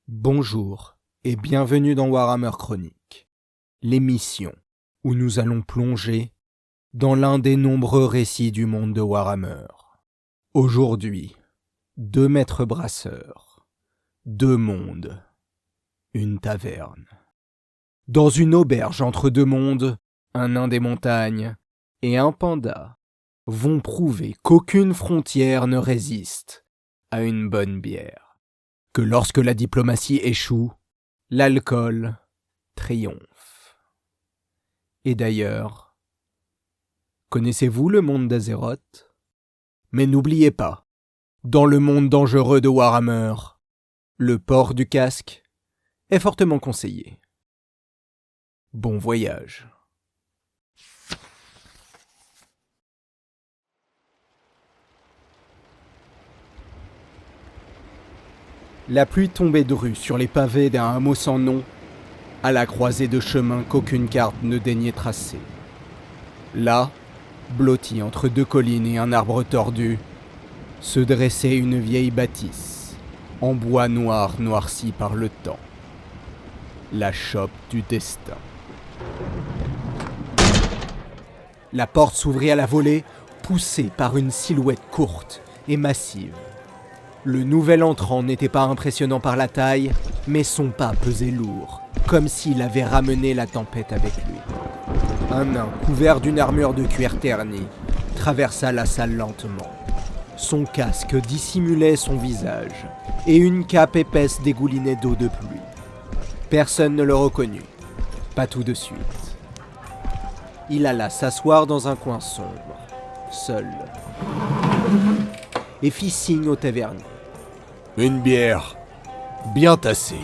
Bonjour et bienvenue dans Warhammer Chronique, l'émission où nous allons plonger dans l'un des nombreux récits du monde de Warhammer. Aujourd'hui, 2 maîtres brasseurs, 2 mondes, une taverne. Dans une auberge entre 2 mondes, un nain des montagnes et un panda vont prouver qu'aucune frontière ne résiste à une bonne bière. Que lorsque la diplomatie échoue, l'alcool triomphe. Et d'ailleurs, connaissez-vous le monde d'Azeroth ? Mais n'oubliez pas, dans le monde dangereux de Warhammer, le port du casque est fortement conseillé. Bon voyage. La pluie tombait drue sur les pavés d'un hameau sans nom, à la croisée de chemins qu'aucune carte ne daignait tracer. Là, blotti entre 2 collines et un arbre tordu, se dressait une vieille bâtisse, en bois noir noirci par le temps. La chope du destin. La porte s'ouvrit à la volée, poussée par une silhouette courte et massive. Le nouvel entrant n'était pas impressionnant par la taille, mais son pas pesait lourd, comme s'il avait ramené la tempête avec lui. Un nain couvert d'une armure de cuir terni traversa la salle lentement. Son casque dissimulait son visage, et une cape épaisse dégoulinait d'eau de pluie. Personne ne le reconnut, pas tout de suite. Il alla s'asseoir dans un coin sombre, seul, et fit signe au tavernier. Une bière, bien tassée.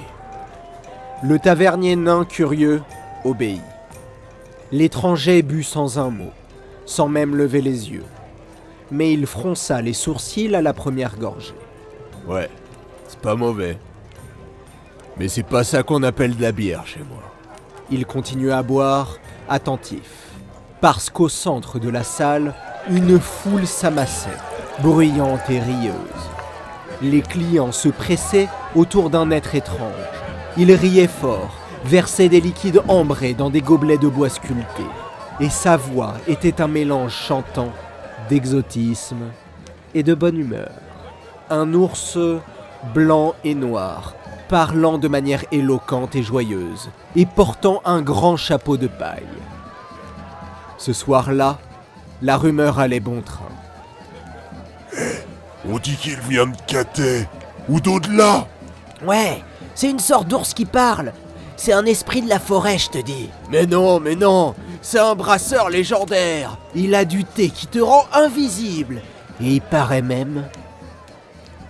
Le tavernier nain curieux obéit. L'étranger but sans un mot, sans même lever les yeux. Mais il fronça les sourcils à la première gorgée. Ouais, c'est pas mauvais. Mais c'est pas ça qu'on appelle de la bière chez moi. Il continua à boire, attentif, parce qu'au centre de la salle, une foule s'amassait, bruyante et rieuse. Les clients se pressaient autour d'un être étrange. Il riait fort, versait des liquides ambrés dans des gobelets de bois sculptés. Et sa voix était un mélange chantant d'exotisme et de bonne humeur. Un ours blanc et noir, parlant de manière éloquente et joyeuse, et portant un grand chapeau de paille. Ce soir-là, la rumeur allait bon train. On dit qu'il vient de Cathay, ou d'au-delà. Ouais, c'est une sorte d'ours qui parle. C'est un esprit de la forêt, je te dis. Mais non, c'est un brasseur légendaire. Il a du thé qui te rend invisible. Et il paraît même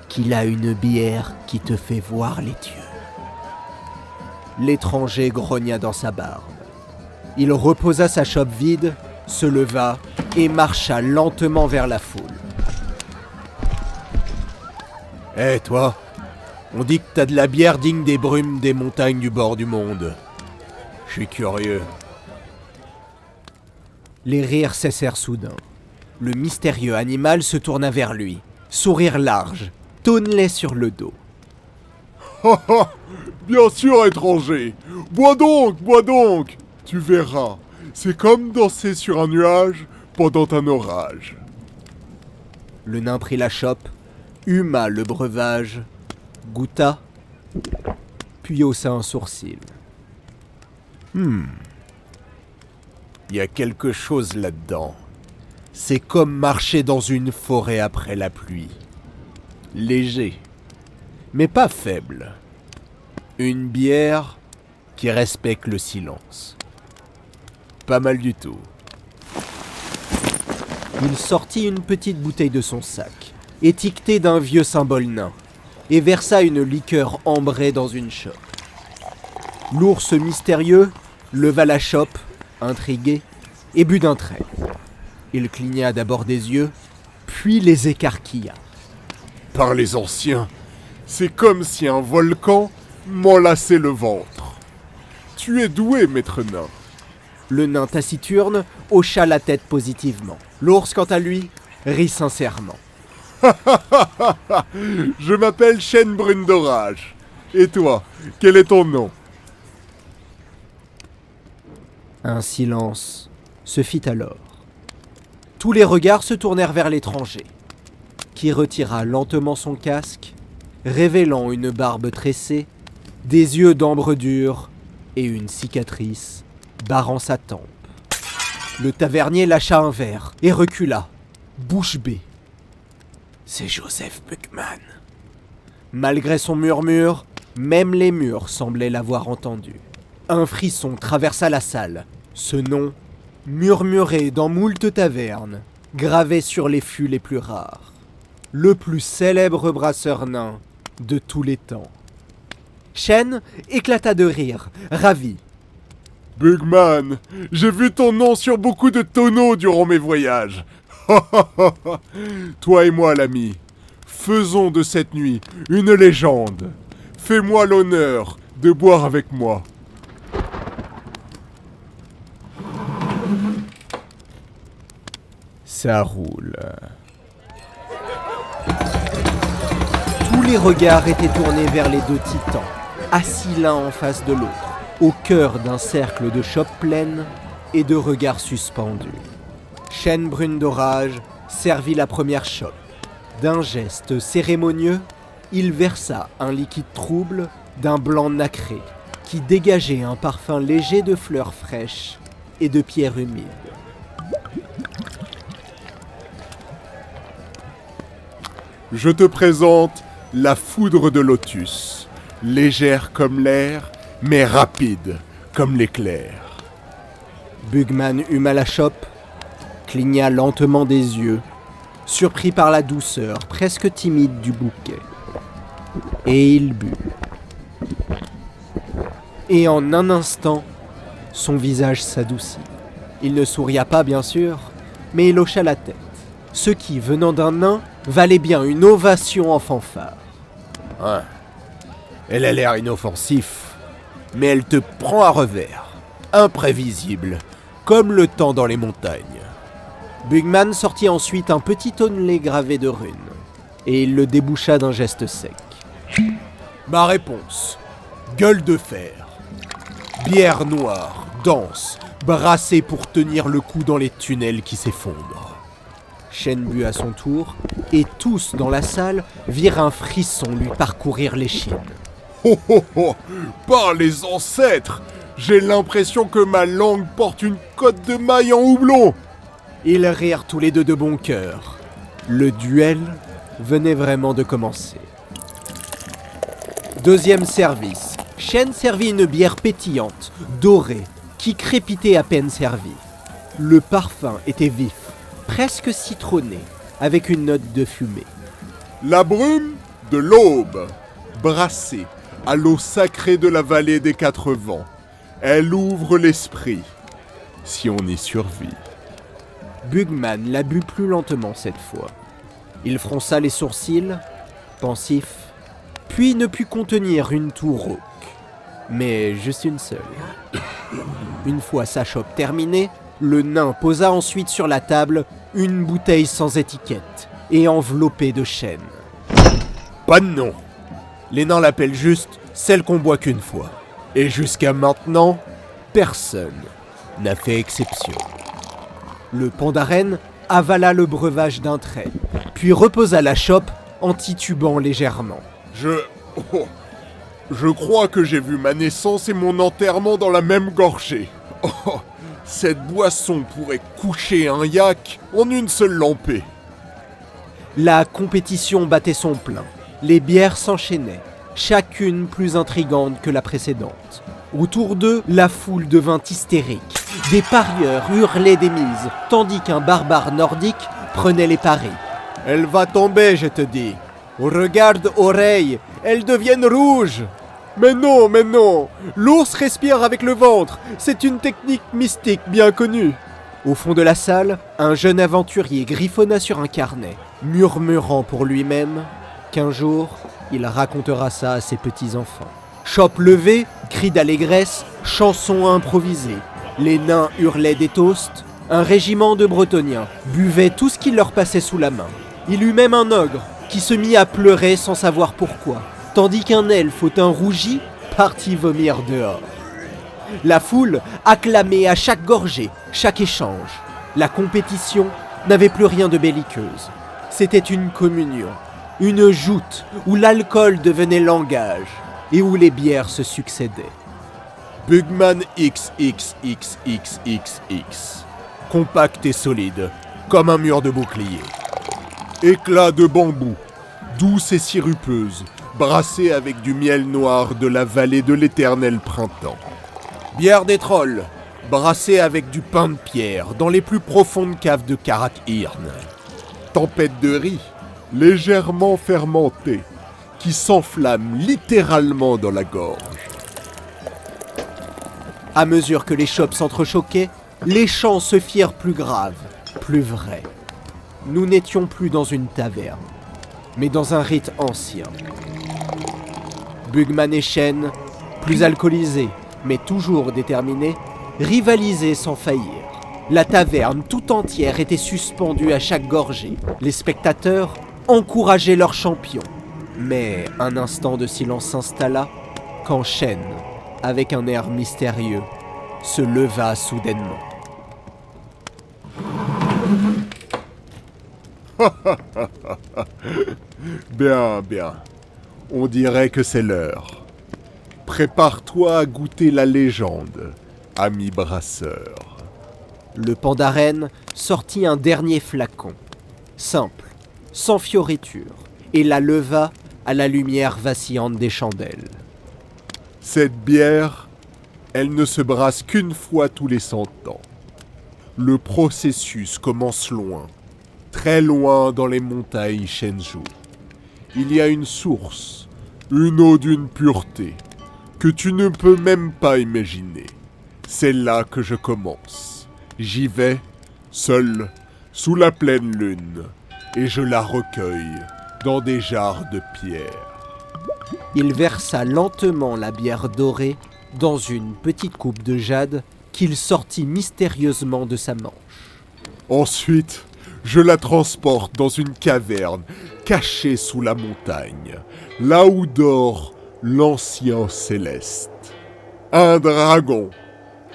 qu'il a une bière qui te fait voir les dieux. L'étranger grogna dans sa barbe. Il reposa sa chope vide, se leva et marcha lentement vers la foule. Hé, toi, on dit que t'as de la bière digne des brumes des montagnes du bord du monde. Je suis curieux. Les rires cessèrent soudain. Le mystérieux animal se tourna vers lui, sourire large, tonnelet sur le dos. Bien sûr, étranger. Bois donc. Tu verras, c'est comme danser sur un nuage pendant un orage. Le nain prit la chope, huma le breuvage, goûta, puis haussa un sourcil. Il y a quelque chose là-dedans. C'est comme marcher dans une forêt après la pluie. Léger, mais pas faible. Une bière qui respecte le silence. Pas mal du tout. Il sortit une petite bouteille de son sac, étiquetée d'un vieux symbole nain, et versa une liqueur ambrée dans une chope. L'ours mystérieux leva la chope, intrigué, et but d'un trait. Il cligna d'abord des yeux, puis les écarquilla. Par les anciens, c'est comme si un volcan m'enlaçait le ventre. Tu es doué, maître nain. Le nain taciturne hocha la tête positivement. L'ours, quant à lui, rit sincèrement. Je m'appelle Chêne Brune d'Orage. Et toi, quel est ton nom? Un silence se fit alors. Tous les regards se tournèrent vers l'étranger, qui retira lentement son casque, révélant une barbe tressée, des yeux d'ambre dur et une cicatrice barrant sa tempe. Le tavernier lâcha un verre et recula, bouche bée. « C'est Joseph Bugman. » Malgré son murmure, même les murs semblaient l'avoir entendu. Un frisson traversa la salle. Ce nom, murmuré dans moult tavernes, gravé sur les fûts les plus rares. Le plus célèbre brasseur nain de tous les temps. Shen éclata de rire, ravi. Bugman, j'ai vu ton nom sur beaucoup de tonneaux durant mes voyages. Toi et moi, l'ami, faisons de cette nuit une légende. Fais-moi l'honneur de boire avec moi. Ça roule. Tous les regards étaient tournés vers les deux titans, assis l'un en face de l'autre, au cœur d'un cercle de chopes pleines et de regards suspendus. Shen brune d'orage servit la première chope. D'un geste cérémonieux, il versa un liquide trouble d'un blanc nacré qui dégageait un parfum léger de fleurs fraîches et de pierres humides. Je te présente la foudre de lotus, légère comme l'air, mais rapide comme l'éclair. Bugman huma la chope, cligna lentement des yeux, surpris par la douceur presque timide du bouquet. Et il but. Et en un instant, son visage s'adoucit. Il ne souria pas, bien sûr, mais il hocha la tête. Ce qui, venant d'un nain, valait bien une ovation en fanfare. Ouais. Elle a l'air inoffensif, mais elle te prend à revers. Imprévisible, comme le temps dans les montagnes. Bugman sortit ensuite un petit tonnelet gravé de runes, et il le déboucha d'un geste sec. Ma réponse, gueule de fer. Bière noire, dense, brassée pour tenir le coup dans les tunnels qui s'effondrent. Shen but à son tour, et tous dans la salle virent un frisson lui parcourir l'échine. Oh oh oh, par les ancêtres, j'ai l'impression que ma langue porte une cotte de maille en houblon. Ils rirent tous les deux de bon cœur. Le duel venait vraiment de commencer. Deuxième service. Shen servit une bière pétillante, dorée, qui crépitait à peine servie. Le parfum était vif, presque citronné, avec une note de fumée. La brume de l'aube, brassée à l'eau sacrée de la vallée des quatre vents. Elle ouvre l'esprit, si on y survit. Bugman la but plus lentement cette fois. Il fronça les sourcils, pensif, puis ne put contenir une toux rauque. Mais juste une seule. Une fois sa chope terminée, le nain posa ensuite sur la table une bouteille sans étiquette et enveloppée de chêne. Pas de nom. Les nains l'appellent juste celle qu'on boit qu'une fois. Et jusqu'à maintenant, personne n'a fait exception. Le pandaren avala le breuvage d'un trait, puis reposa la chope en titubant légèrement. Je crois que j'ai vu ma naissance et mon enterrement dans la même gorgée. Oh, cette boisson pourrait coucher un yak en une seule lampée. La compétition battait son plein. Les bières s'enchaînaient, chacune plus intrigante que la précédente. Autour d'eux, la foule devint hystérique. Des parieurs hurlaient des mises, tandis qu'un barbare nordique prenait les paris. « Elle va tomber, je te dis. Regarde, oreilles, elles deviennent rouges. » Mais non, l'ours respire avec le ventre. C'est une technique mystique bien connue. Au fond de la salle, un jeune aventurier griffonna sur un carnet, murmurant pour lui-même qu'un jour, il racontera ça à ses petits-enfants. Chope levée, cris d'allégresse, chansons improvisées. Les nains hurlaient des toasts. Un régiment de Bretoniens buvait tout ce qui leur passait sous la main. Il eut même un ogre qui se mit à pleurer sans savoir pourquoi, tandis qu'un elfe au teint rougi partit vomir dehors. La foule acclamait à chaque gorgée, chaque échange. La compétition n'avait plus rien de belliqueuse. C'était une communion, une joute où l'alcool devenait langage et où les bières se succédaient. Bugman XXXXXX. Compact et solide, comme un mur de bouclier. Éclat de bambou, douce et sirupeuse, brassée avec du miel noir de la vallée de l'éternel printemps. Bière des trolls, brassée avec du pain de pierre dans les plus profondes caves de Karak-Irn. Tempête de riz, légèrement fermentée, qui s'enflamme littéralement dans la gorge. À mesure que les chopes s'entrechoquaient, les chants se firent plus graves, plus vrais. Nous n'étions plus dans une taverne, mais dans un rite ancien. Bugman et Shen, plus alcoolisés, mais toujours déterminés, rivalisaient sans faillir. La taverne tout entière était suspendue à chaque gorgée. Les spectateurs encourageaient leur champion. Mais un instant de silence s'installa quand Shen, avec un air mystérieux, se leva soudainement. Bien, bien. On dirait que c'est l'heure. Prépare-toi à goûter la légende, ami brasseur. Le Pandaren sortit un dernier flacon, simple, sans fioriture, et la leva à la lumière vacillante des chandelles. Cette bière, elle ne se brasse qu'une fois tous les 100 ans. Le processus commence loin, très loin dans les montagnes Shenzhou. Il y a une source, une eau d'une pureté, que tu ne peux même pas imaginer. C'est là que je commence. J'y vais, seul, sous la pleine lune, et je la recueille dans des jarres de pierre. Il versa lentement la bière dorée dans une petite coupe de jade qu'il sortit mystérieusement de sa manche. Ensuite, je la transporte dans une caverne cachée sous la montagne, là où dort l'ancien céleste. Un dragon,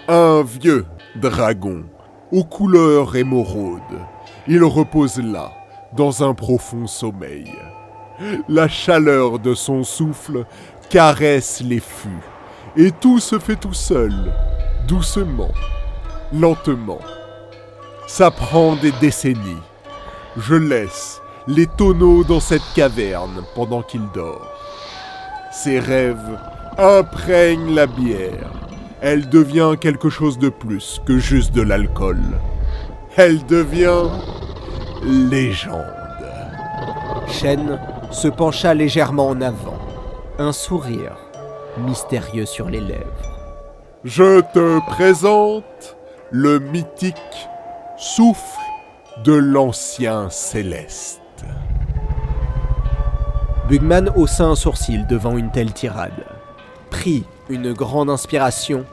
un vieux dragon, aux couleurs émeraudes. Il repose là, dans un profond sommeil. La chaleur de son souffle caresse les fûts, et tout se fait tout seul, doucement, lentement. Ça prend des décennies. Je laisse les tonneaux dans cette caverne pendant qu'il dort. Ses rêves imprègnent la bière. Elle devient quelque chose de plus que juste de l'alcool. Elle devient légende. Shen se pencha légèrement en avant, un sourire mystérieux sur les lèvres. Je te présente le mythique souffle de l'ancien céleste. Bugman haussa un sourcil devant une telle tirade, prit une grande inspiration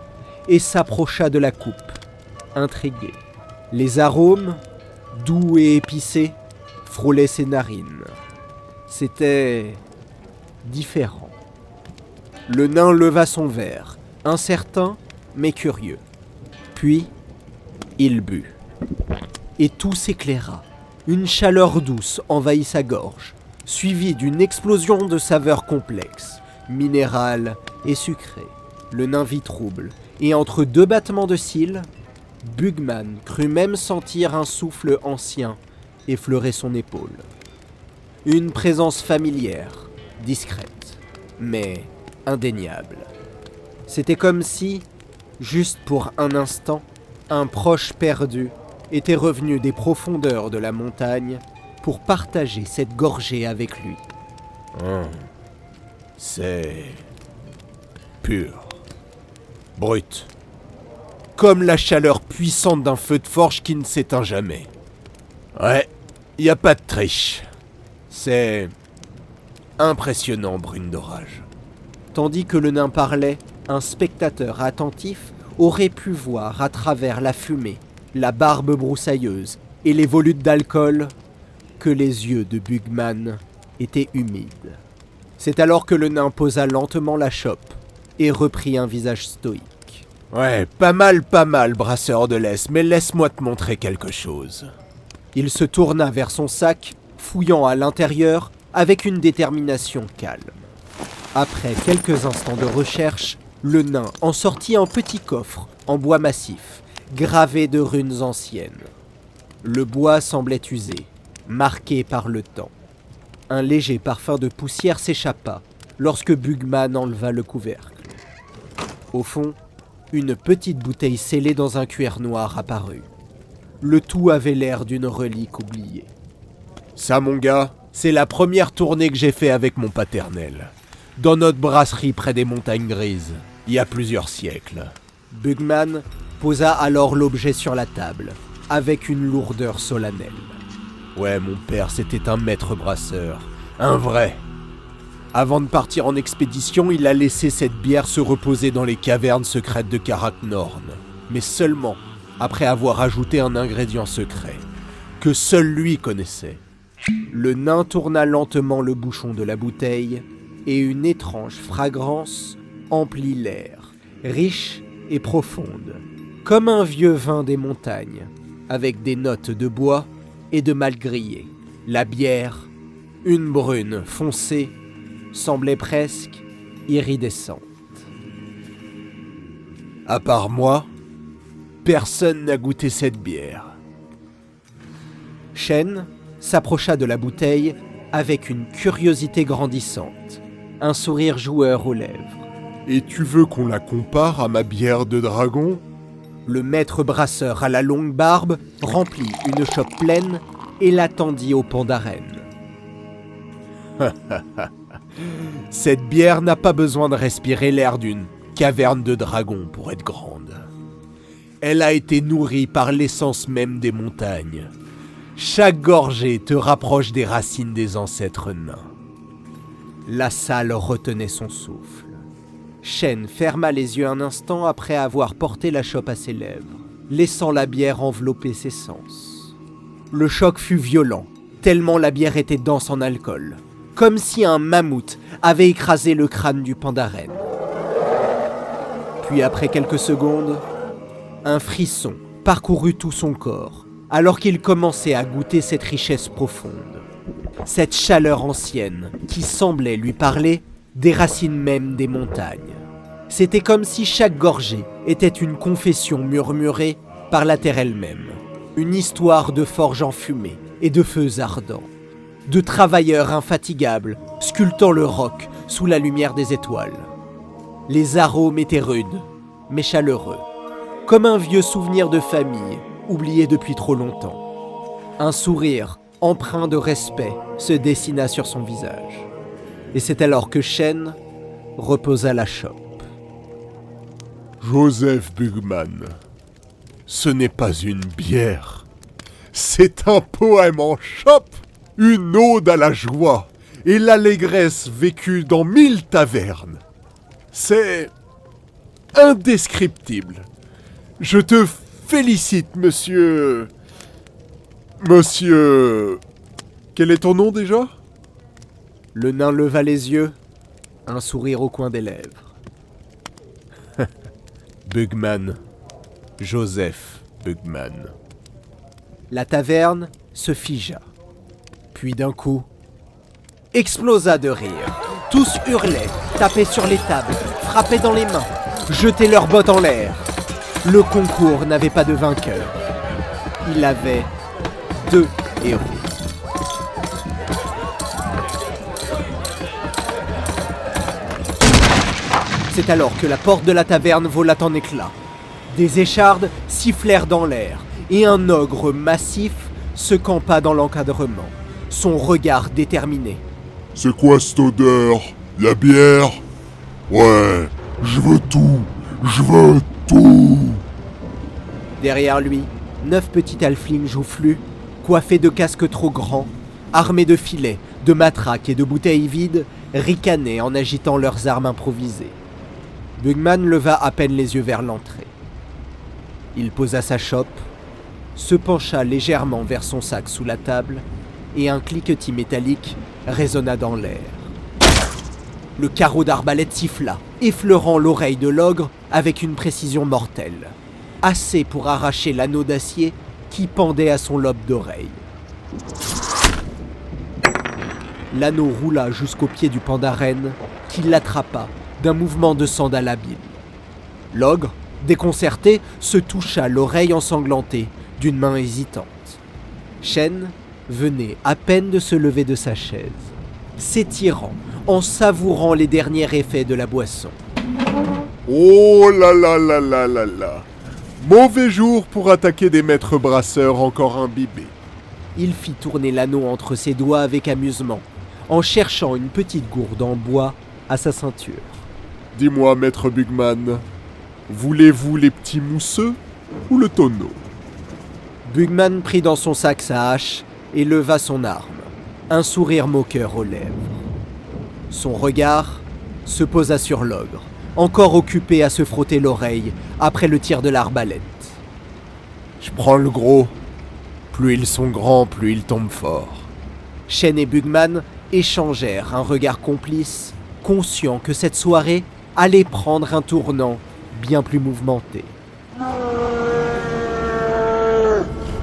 et s'approcha de la coupe, intrigué. Les arômes, doux et épicés, frôlaient ses narines. C'était différent. Le nain leva son verre, incertain mais curieux. Puis, il but. Et tout s'éclaira. Une chaleur douce envahit sa gorge, suivie d'une explosion de saveurs complexes, minérales et sucrées. Le nain vit trouble, et entre deux battements de cils, Bugman crut même sentir un souffle ancien effleurer son épaule. Une présence familière, discrète, mais indéniable. C'était comme si, juste pour un instant, un proche perdu était revenu des profondeurs de la montagne pour partager cette gorgée avec lui. C'est pur, brut, comme la chaleur puissante d'un feu de forge qui ne s'éteint jamais. Ouais, y a pas de triche. C'est impressionnant, brune d'orage. Tandis que le nain parlait, un spectateur attentif aurait pu voir à travers la fumée, la barbe broussailleuse et les volutes d'alcool que les yeux de Bugman étaient humides. C'est alors que le nain posa lentement la chope et reprit un visage stoïque. Ouais, pas mal, brasseur de laisse, mais laisse-moi te montrer quelque chose. Il se tourna vers son sac, fouillant à l'intérieur avec une détermination calme. Après quelques instants de recherche, le nain en sortit un petit coffre en bois massif, gravé de runes anciennes. Le bois semblait usé, marqué par le temps. Un léger parfum de poussière s'échappa lorsque Bugman enleva le couvercle. Au fond, une petite bouteille scellée dans un cuir noir apparut. Le tout avait l'air d'une relique oubliée. Ça, mon gars, c'est la première tournée que j'ai fait avec mon paternel. Dans notre brasserie près des montagnes grises, il y a plusieurs siècles. Bugman posa alors l'objet sur la table, avec une lourdeur solennelle. Ouais, mon père, c'était un maître brasseur. Un vrai. Avant de partir en expédition, il a laissé cette bière se reposer dans les cavernes secrètes de Karaknorn. Mais seulement après avoir ajouté un ingrédient secret, que seul lui connaissait. Le nain tourna lentement le bouchon de la bouteille, et une étrange fragrance emplit l'air, riche et profonde, comme un vieux vin des montagnes, avec des notes de bois et de mal grillé. La bière, une brune foncée, semblait presque iridescente. À part moi, personne n'a goûté cette bière. Shen s'approcha de la bouteille avec une curiosité grandissante, un sourire joueur aux lèvres. Et tu veux qu'on la compare à ma bière de dragon ? Le maître brasseur à la longue barbe remplit une chope pleine et l'attendit au Pandaren. Cette bière n'a pas besoin de respirer l'air d'une caverne de dragon pour être grande. Elle a été nourrie par l'essence même des montagnes. Chaque gorgée te rapproche des racines des ancêtres nains. La salle retenait son souffle. Shen ferma les yeux un instant après avoir porté la chope à ses lèvres, laissant la bière envelopper ses sens. Le choc fut violent, tellement la bière était dense en alcool, comme si un mammouth avait écrasé le crâne du Pandaren. Puis après quelques secondes, un frisson parcourut tout son corps, alors qu'il commençait à goûter cette richesse profonde. Cette chaleur ancienne qui semblait lui parler des racines mêmes des montagnes. C'était comme si chaque gorgée était une confession murmurée par la terre elle-même. Une histoire de forges enfumées et de feux ardents. De travailleurs infatigables sculptant le roc sous la lumière des étoiles. Les arômes étaient rudes, mais chaleureux. Comme un vieux souvenir de famille oublié depuis trop longtemps. Un sourire empreint de respect se dessina sur son visage. Et c'est alors que Shen reposa la chope. Joseph Bugman, ce n'est pas une bière. C'est un poème en chope, une ode à la joie et l'allégresse vécue dans 1000 tavernes. C'est indescriptible. Je te félicite, monsieur... Quel est ton nom déjà ? Le nain leva les yeux, un sourire au coin des lèvres. Bugman. Joseph Bugman. La taverne se figea. Puis d'un coup, explosa de rire. Tous hurlaient, tapaient sur les tables, frappaient dans les mains, jetaient leurs bottes en l'air. Le concours n'avait pas de vainqueur. Il avait 2 héros. C'est alors que la porte de la taverne vola en éclats. Des échardes sifflèrent dans l'air et un ogre massif se campa dans l'encadrement, son regard déterminé. C'est quoi cette odeur ? La bière ? Ouais, je veux tout, je veux tout. Derrière lui, 9 petits halflings joufflus, coiffés de casques trop grands, armés de filets, de matraques et de bouteilles vides, ricanaient en agitant leurs armes improvisées. Bugman leva à peine les yeux vers l'entrée. Il posa sa chope, se pencha légèrement vers son sac sous la table, et un cliquetis métallique résonna dans l'air. Le carreau d'arbalète siffla, effleurant l'oreille de l'ogre avec une précision mortelle. Assez pour arracher l'anneau d'acier qui pendait à son lobe d'oreille. L'anneau roula jusqu'au pied du pandarène, qui l'attrapa d'un mouvement de sandale habile. L'ogre, déconcerté, se toucha l'oreille ensanglantée d'une main hésitante. Shen venait à peine de se lever de sa chaise, s'étirant en savourant les derniers effets de la boisson. Oh là là là là là là. Mauvais jour pour attaquer des maîtres brasseurs encore imbibés. Il fit tourner l'anneau entre ses doigts avec amusement, en cherchant une petite gourde en bois à sa ceinture. Dis-moi, maître Bugman, voulez-vous les petits mousseux ou le tonneau? Bugman prit dans son sac sa hache et leva son arme, un sourire moqueur aux lèvres. Son regard se posa sur l'ogre, encore occupé à se frotter l'oreille après le tir de l'arbalète. « Je prends le gros. Plus ils sont grands, plus ils tombent fort. » Shen et Bugman échangèrent un regard complice, conscients que cette soirée allait prendre un tournant bien plus mouvementé.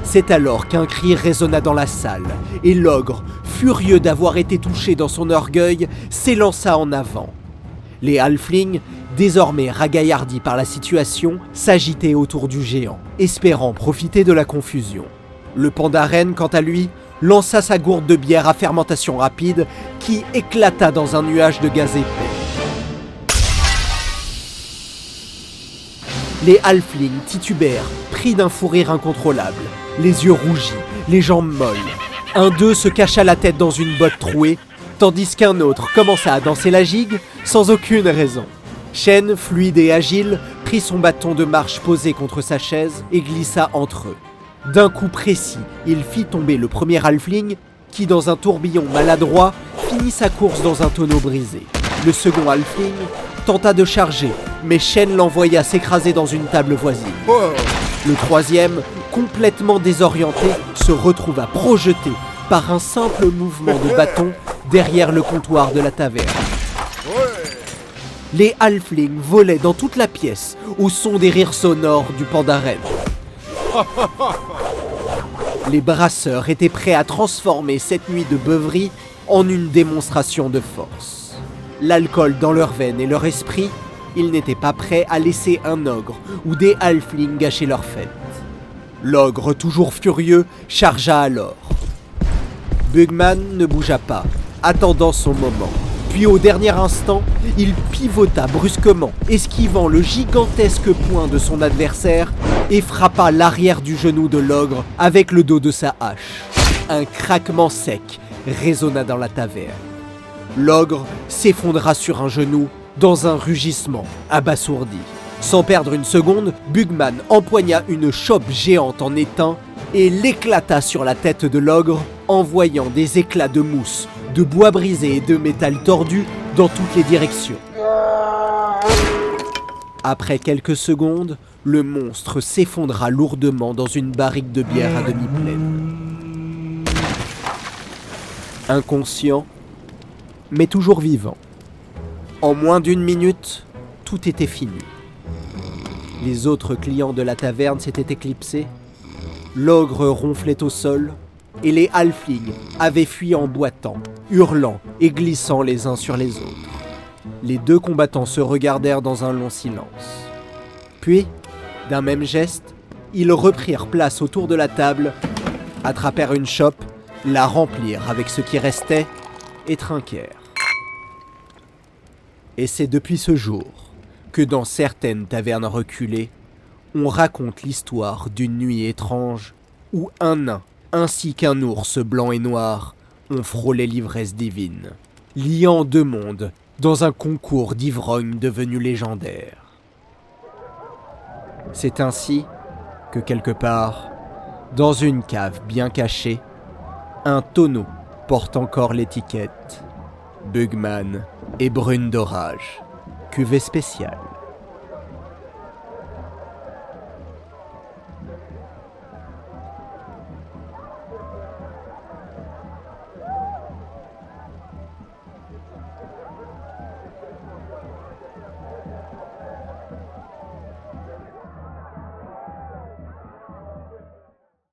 C'est alors qu'un cri résonna dans la salle, et l'ogre, furieux d'avoir été touché dans son orgueil, s'élança en avant. Les halflings, désormais ragaillardis par la situation, s'agitaient autour du géant, espérant profiter de la confusion. Le pandarène, quant à lui, lança sa gourde de bière à fermentation rapide qui éclata dans un nuage de gaz épais. Les halflings titubèrent, pris d'un fou rire incontrôlable, les yeux rougis, les jambes molles. Un d'eux se cacha la tête dans une botte trouée, tandis qu'un autre commença à danser la gigue sans aucune raison. Shen, fluide et agile, prit son bâton de marche posé contre sa chaise et glissa entre eux. D'un coup précis, il fit tomber le premier halfling qui, dans un tourbillon maladroit, finit sa course dans un tonneau brisé. Le second halfling tenta de charger, mais Shen l'envoya s'écraser dans une table voisine. Le troisième, complètement désorienté, se retrouva projeté par un simple mouvement de bâton derrière le comptoir de la taverne. Les halflings volaient dans toute la pièce au son des rires sonores du pandarène. Les brasseurs étaient prêts à transformer cette nuit de beuverie en une démonstration de force. L'alcool dans leurs veines et leur esprit, ils n'étaient pas prêts à laisser un ogre ou des halflings gâcher leur fête. L'ogre, toujours furieux, chargea alors. Bugman ne bougea pas, attendant son moment. Puis au dernier instant, il pivota brusquement, esquivant le gigantesque poing de son adversaire et frappa l'arrière du genou de l'ogre avec le dos de sa hache. Un craquement sec résonna dans la taverne. L'ogre s'effondra sur un genou dans un rugissement abasourdi. Sans perdre une seconde, Bugman empoigna une chope géante en étain et l'éclata sur la tête de l'ogre, envoyant des éclats de mousse, de bois brisé et de métal tordu dans toutes les directions. Après quelques secondes, le monstre s'effondra lourdement dans une barrique de bière à demi pleine. Inconscient, mais toujours vivant. En moins d'une minute, tout était fini. Les autres clients de la taverne s'étaient éclipsés, l'ogre ronflait au sol, et les halflings avaient fui en boitant, hurlant et glissant les uns sur les autres. Les deux combattants se regardèrent dans un long silence. Puis, d'un même geste, ils reprirent place autour de la table, attrapèrent une chope, la remplirent avec ce qui restait et trinquèrent. Et c'est depuis ce jour que dans certaines tavernes reculées, on raconte l'histoire d'une nuit étrange où un nain ainsi qu'un ours blanc et noir ont frôlé l'ivresse divine, liant deux mondes dans un concours d'ivrogne devenu légendaire. C'est ainsi que quelque part, dans une cave bien cachée, un tonneau porte encore l'étiquette Bugman et Brune d'Orage, cuvée spéciale.